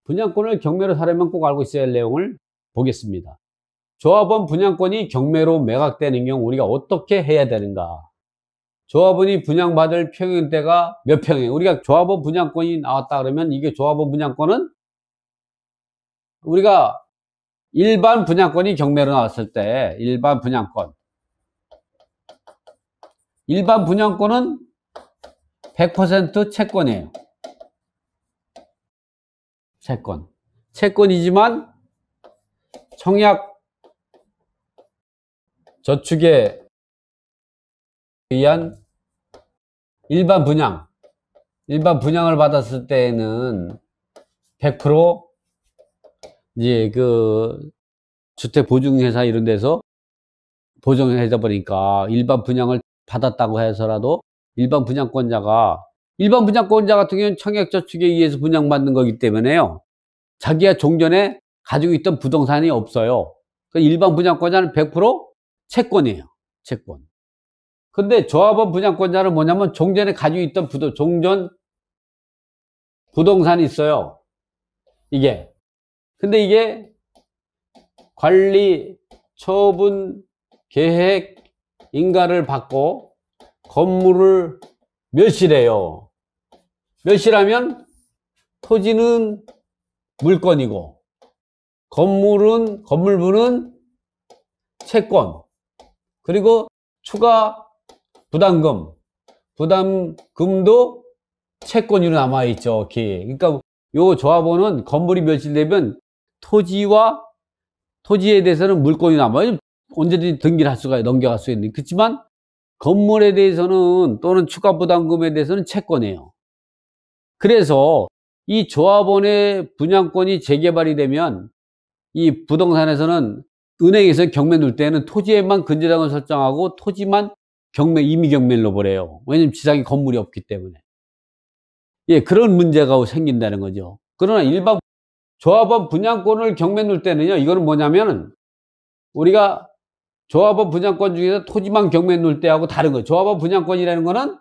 분양권을 경매로 사려면 꼭 알고 있어야 할 내용을 보겠습니다. 조합원 분양권이 경매로 매각되는 경우 우리가 어떻게 해야 되는가? 조합원이 분양받을 평형대가 몇 평이에요? 우리가 조합원 분양권이 나왔다 그러면 이게 조합원 분양권은 우리가 일반 분양권이 경매로 나왔을 때 일반 분양권은 100% 채권이에요. 채권이지만 청약 저축에 의한 일반 분양을 받았을 때에는 100% 이제 그 주택보증회사 이런 데서 보증해져 버리니까 일반 분양을 받았다고 해서라도 일반 분양권자 같은 경우는 청약저축에 의해서 분양받는 거기 때문에요. 자기가 종전에 가지고 있던 부동산이 없어요. 일반 분양권자는 100% 채권이에요. 채권. 근데 조합원 분양권자는 뭐냐면 종전에 가지고 있던 종전 부동산이 있어요. 근데 이게 관리, 처분, 계획, 인가를 받고 건물을 멸실해요. 멸실하면 토지는 물건이고 건물부는 채권, 그리고 추가 부담금도 채권으로 남아있죠. 그러니까 요 조합원은 건물이 멸실되면 토지에 대해서는 물건이 남아요. 언제든지 등기를 넘겨갈 수 있는. 그렇지만 건물에 대해서는 또는 추가 부담금에 대해서는 채권이에요. 그래서 이 조합원의 분양권이 재개발이 되면 이 부동산에서는 은행에서 경매 놓을 때는 토지에만 근저당을 설정하고 토지만 임의 경매를 넣어버려요. 왜냐면 지상에 건물이 없기 때문에. 그런 문제가 생긴다는 거죠. 그러나 일반 조합원 분양권을 경매 놓을 때는요, 이거는 뭐냐면은 우리가 조합원 분양권 중에서 토지만 경매 놓을 때하고 다른 거예요. 조합원 분양권이라는 거는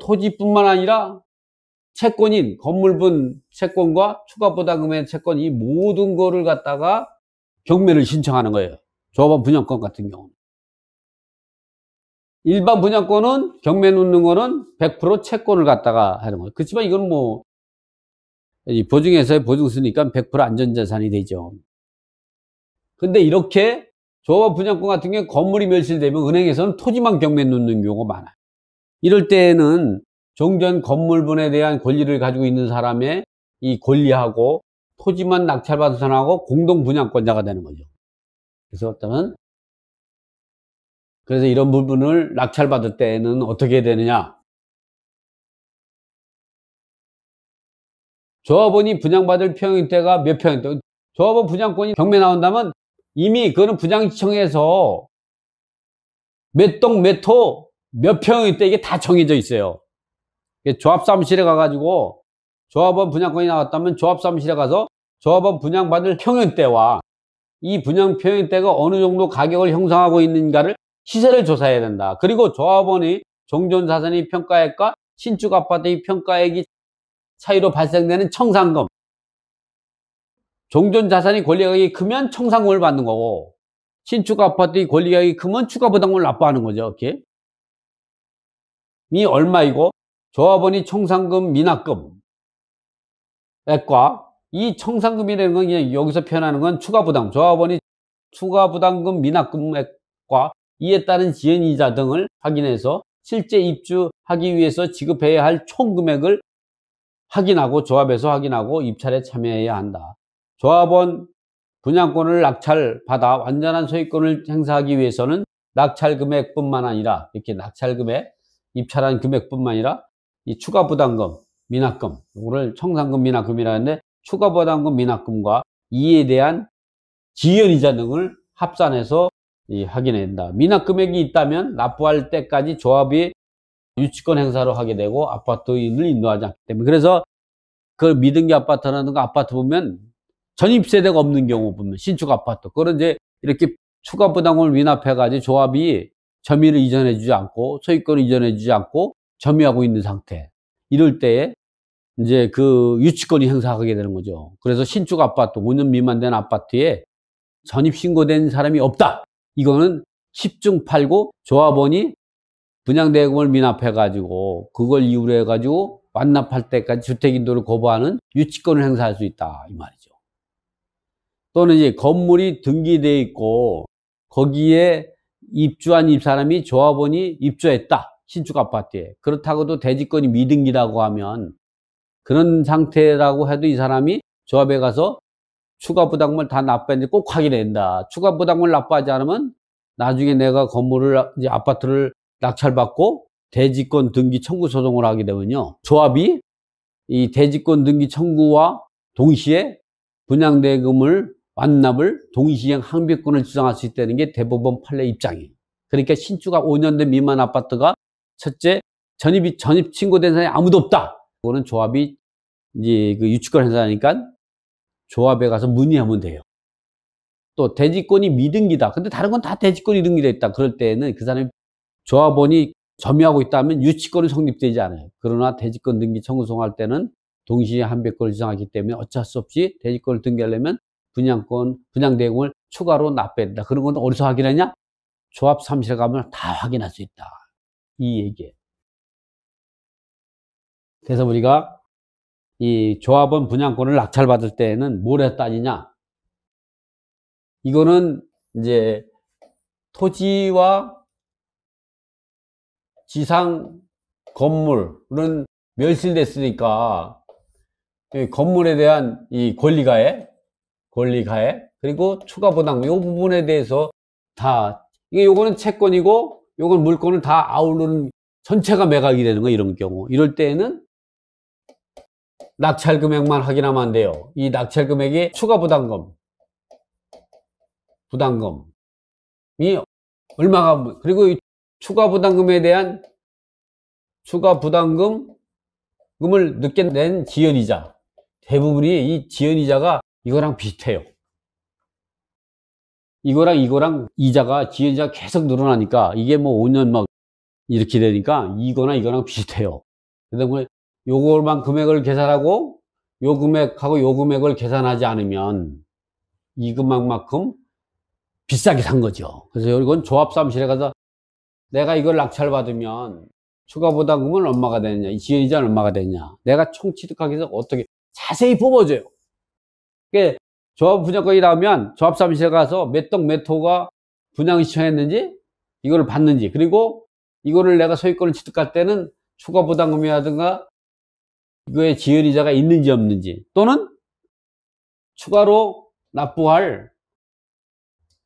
토지뿐만 아니라 채권인 건물분 채권과 추가 부담금의 채권, 이 모든 거를 갖다가 경매를 신청하는 거예요. 조합원 분양권 같은 경우는. 일반 분양권은 경매 놓는 거는 100% 채권을 갖다가 하는 거예요. 그렇지만 이건 뭐 보증회사의 보증수니까 100% 안전자산이 되죠. 근데 이렇게 조합원 분양권 같은 경우에 건물이 멸실되면 은행에서는 토지만 경매 놓는 경우가 많아요. 이럴 때에는 종전 건물분에 대한 권리를 가지고 있는 사람의 이 권리하고 토지만 낙찰받은 사람하고 공동 분양권자가 되는 거죠. 그래서 이런 부분을 낙찰받을 때는 어떻게 되느냐? 조합원이 분양받을 평형대가 몇 평형대? 조합원 분양권이 경매 나온다면 이미 그거는 분양시청에서 몇 동, 몇 토, 몇 평형대 이게 다 정해져 있어요. 조합사무실에 가가지고 조합원 분양권이 나왔다면 조합사무실에 가서 조합원 분양받을 평형대와 이 분양 평형대가 어느 정도 가격을 형성하고 있는가를 시세를 조사해야 된다. 그리고 조합원이 종전자산의 평가액과 신축 아파트의 평가액이 차이로 발생되는 청산금, 종전자산의 권리가격이 크면 청산금을 받는 거고 신축 아파트의 권리가격이 크면 추가 부담금을 납부하는 거죠. 이렇게 이 얼마이고 조합원이 청산금 미납금 액과 이 청산금이라는 건 그냥 여기서 표현하는 건 추가 부담, 조합원이 추가 부담금 미납금액과 이에 따른 지연이자 등을 확인해서 실제 입주하기 위해서 지급해야 할 총 금액을 확인하고 조합에서 확인하고 입찰에 참여해야 한다. 조합원 분양권을 낙찰받아 완전한 소유권을 행사하기 위해서는 낙찰 금액뿐만 아니라 이렇게 입찰한 금액뿐만 아니라 이 추가 부담금, 미납금, 이거를 청산금 미납금이라는데 추가 부담금 미납금과 이에 대한 지연이자 등을 합산해서 확인해야 된다. 미납금액이 있다면 납부할 때까지 조합이 유치권 행사를 하게 되고 아파트인을 인도하지 않기 때문에. 그래서 그 미등기 아파트라든가 아파트 보면 전입세대가 없는 경우 보면 신축 아파트, 그런 이제 이렇게 추가 부담금을 미납해가지고 조합이 점유를 이전해주지 않고 소유권을 이전해주지 않고 점유하고 있는 상태. 이럴 때에 이제 그 유치권이 행사하게 되는 거죠. 그래서 신축 아파트, 5년 미만 된 아파트에 전입신고된 사람이 없다. 이거는 10중 8구 조합원이 분양대금을 미납해가지고 그걸 이유로 해가지고 완납할 때까지 주택인도를 거부하는 유치권을 행사할 수 있다. 이 말이죠. 또는 이제 건물이 등기되어 있고 거기에 입주한 입사람이 조합원이 입주했다. 신축 아파트에. 그렇다고도 대지권이 미등기라고 하면 그런 상태라고 해도 이 사람이 조합에 가서 추가 부담금을 다 납부했는지 꼭 확인해야 된다. 추가 부담금을 납부하지 않으면 나중에 내가 건물을, 이제 아파트를 낙찰받고 대지권 등기 청구 소송을 하게 되면요. 조합이 이 대지권 등기 청구와 동시에 분양대금을 완납을 동시에 항변권을 주장할 수 있다는 게 대법원 판례 입장이에요. 그러니까 신축 5년 된 미만 아파트가 첫째, 전입 신고된 사람이 아무도 없다. 그거는 조합이 이제 그 유치권 행사하니까 조합에 가서 문의하면 돼요. 또 대지권이 미등기다. 근데 다른 건 다 대지권이 등기되어 있다. 그럴 때에는 그 사람이 조합원이 점유하고 있다면 유치권은 성립되지 않아요. 그러나 대지권 등기 청구 소송할 때는 동시에 한배권을 주장하기 때문에 어쩔 수 없이 대지권을 등기하려면 분양대금을 추가로 납부해야 된다. 그런 건 어디서 확인하냐? 조합 사무실에 가면 다 확인할 수 있다. 이 얘기예요. 그래서 우리가 이 조합원 분양권을 낙찰받을 때에는 뭘 따지냐? 이거는 이제 토지와 지상 건물은 멸실됐으니까 건물에 대한 이 권리가액 그리고 추가 부담금 이 부분에 대해서 다 요거는 채권이고 요건 물건을 다 아우르는 전체가 매각이 되는 거 이런 경우 이럴 때에는 낙찰 금액만 확인하면 안 돼요. 이 낙찰 금액의 추가 부담금이 얼마가 그리고 이 추가 부담금에 대한 추가 부담금을 늦게 낸 지연이자 대부분이 이 지연이자가 이거랑 비슷해요. 이거랑 이자가 지연이자가 계속 늘어나니까 이게 뭐 5년 막 이렇게 되니까 이거랑 비슷해요. 그래서 요걸만 금액을 계산하고 요 금액하고 요 금액을 계산하지 않으면 이 금액만큼 비싸게 산 거죠. 그래서 이건 조합사무실에 가서 내가 이걸 낙찰받으면 추가 부담금은 얼마가 되느냐, 이 지연이자는 얼마가 되느냐, 내가 총 취득하기 위해서 어떻게 자세히 뽑아줘요. 그러니까 조합 분양권이 나오면 조합사무실에 가서 몇 동 몇 호가 분양을 신청했는지 이거를 받는지 그리고 이거를 내가 소유권을 취득할 때는 추가 부담금이라든가 이거에 지연이자가 있는지 없는지 또는 추가로 납부할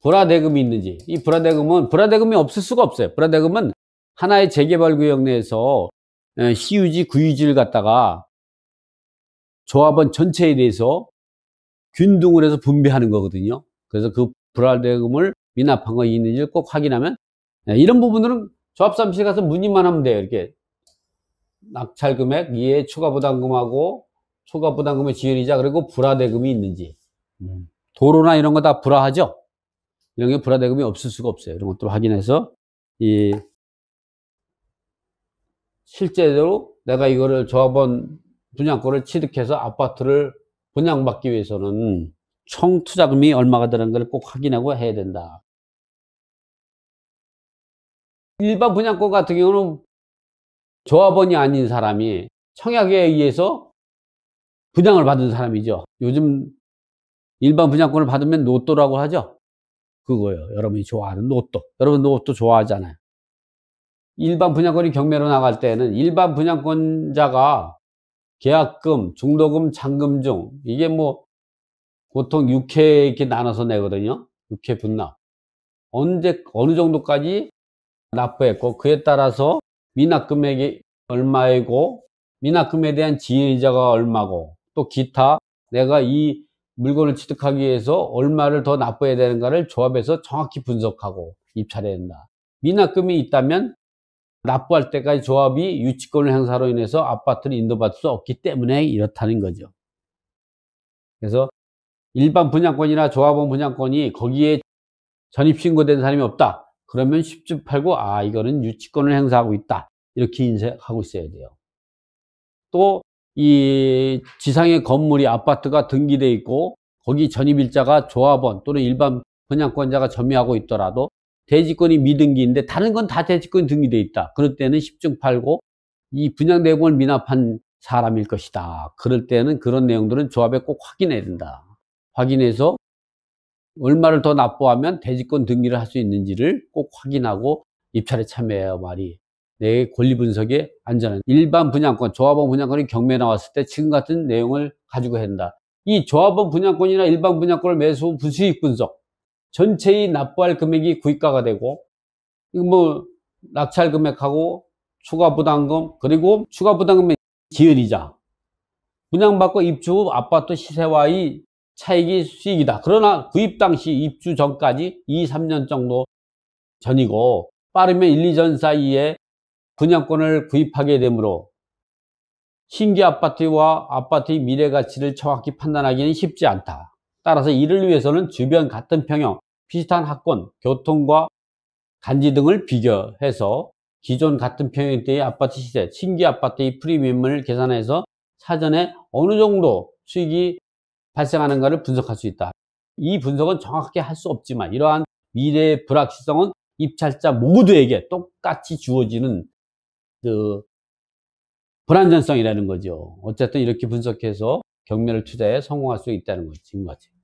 불화대금이 있는지 이 불화대금이 없을 수가 없어요. 불화대금은 하나의 재개발구역 내에서 시유지, 구유지를 갖다가 조합원 전체에 대해서 균등을 해서 분배하는 거거든요. 그래서 그 불화대금을 미납한 거 있는지를 꼭 확인하면 이런 부분들은 조합사무실에 가서 문의만 하면 돼요. 이렇게 낙찰금액, 이에 추가부담금하고 추가부담금의 지연이자 그리고 불화대금이 있는지 도로나 이런 거 다 불화하죠? 이런 게 불화대금이 없을 수가 없어요. 이런 것들 확인해서 이 실제로 내가 이거를 조합원 분양권을 취득해서 아파트를 분양받기 위해서는 총 투자금이 얼마가 드는 걸 꼭 확인하고 해야 된다. 일반 분양권 같은 경우는 조합원이 아닌 사람이 청약에 의해서 분양을 받은 사람이죠. 요즘 일반 분양권을 받으면 로또라고 하죠. 그거예요. 여러분이 좋아하는 로또. 여러분 로또 좋아하잖아요. 일반 분양권이 경매로 나갈 때는 일반 분양권자가 계약금, 중도금, 잔금 중 이게 뭐 보통 6회 이렇게 나눠서 내거든요. 6회 분납. 어느 정도까지 납부했고 그에 따라서 미납금액이 얼마이고 미납금에 대한 지연이자가 얼마고 또 기타 내가 이 물건을 취득하기 위해서 얼마를 더 납부해야 되는가를 조합에서 정확히 분석하고 입찰해야 된다. 미납금이 있다면 납부할 때까지 조합이 유치권을 행사로 인해서 아파트를 인도받을 수 없기 때문에 이렇다는 거죠. 그래서 일반 분양권이나 조합원 분양권이 거기에 전입신고된 사람이 없다. 그러면 10주 팔고 이거는 유치권을 행사하고 있다. 이렇게 인식하고 있어야 돼요. 또 이 지상의 건물이 아파트가 등기돼 있고 거기 전입일자가 조합원 또는 일반 분양권자가 점유하고 있더라도 대지권이 미등기인데 다른 건 다 대지권이 등기돼 있다. 그럴 때는 10중 8구 이 분양대금을 미납한 사람일 것이다. 그럴 때는 그런 내용들은 조합에 꼭 확인해야 된다. 확인해서 얼마를 더 납부하면 대지권 등기를 할 수 있는지를 꼭 확인하고 입찰에 참여해야 말이 내 권리 분석에 안전한 일반 분양권, 조합원 분양권이 경매에 나왔을 때 지금 같은 내용을 가지고 한다. 이 조합원 분양권이나 일반 분양권을 매수 후 수익 분석, 전체의 납부할 금액이 구입가가 되고 뭐 낙찰 금액하고 추가 부담금 그리고 추가 부담금의 지연이자 분양받고 입주 후 아파트 시세와의 차익이 수익이다. 그러나 구입 당시 입주 전까지 2, 3년 정도 전이고 빠르면 1, 2년 사이에 분양권을 구입하게 되므로 신규 아파트와 아파트의 미래 가치를 정확히 판단하기는 쉽지 않다. 따라서 이를 위해서는 주변 같은 평형, 비슷한 학권, 교통과 단지 등을 비교해서 기존 같은 평형대의 아파트 시세, 신규 아파트의 프리미엄을 계산해서 사전에 어느 정도 수익이 발생하는가를 분석할 수 있다. 이 분석은 정확하게 할 수 없지만 이러한 미래의 불확실성은 입찰자 모두에게 똑같이 주어지는 그 불안전성이라는 거죠. 어쨌든 이렇게 분석해서 경매를 투자에 성공할 수 있다는 것인 것 같아요.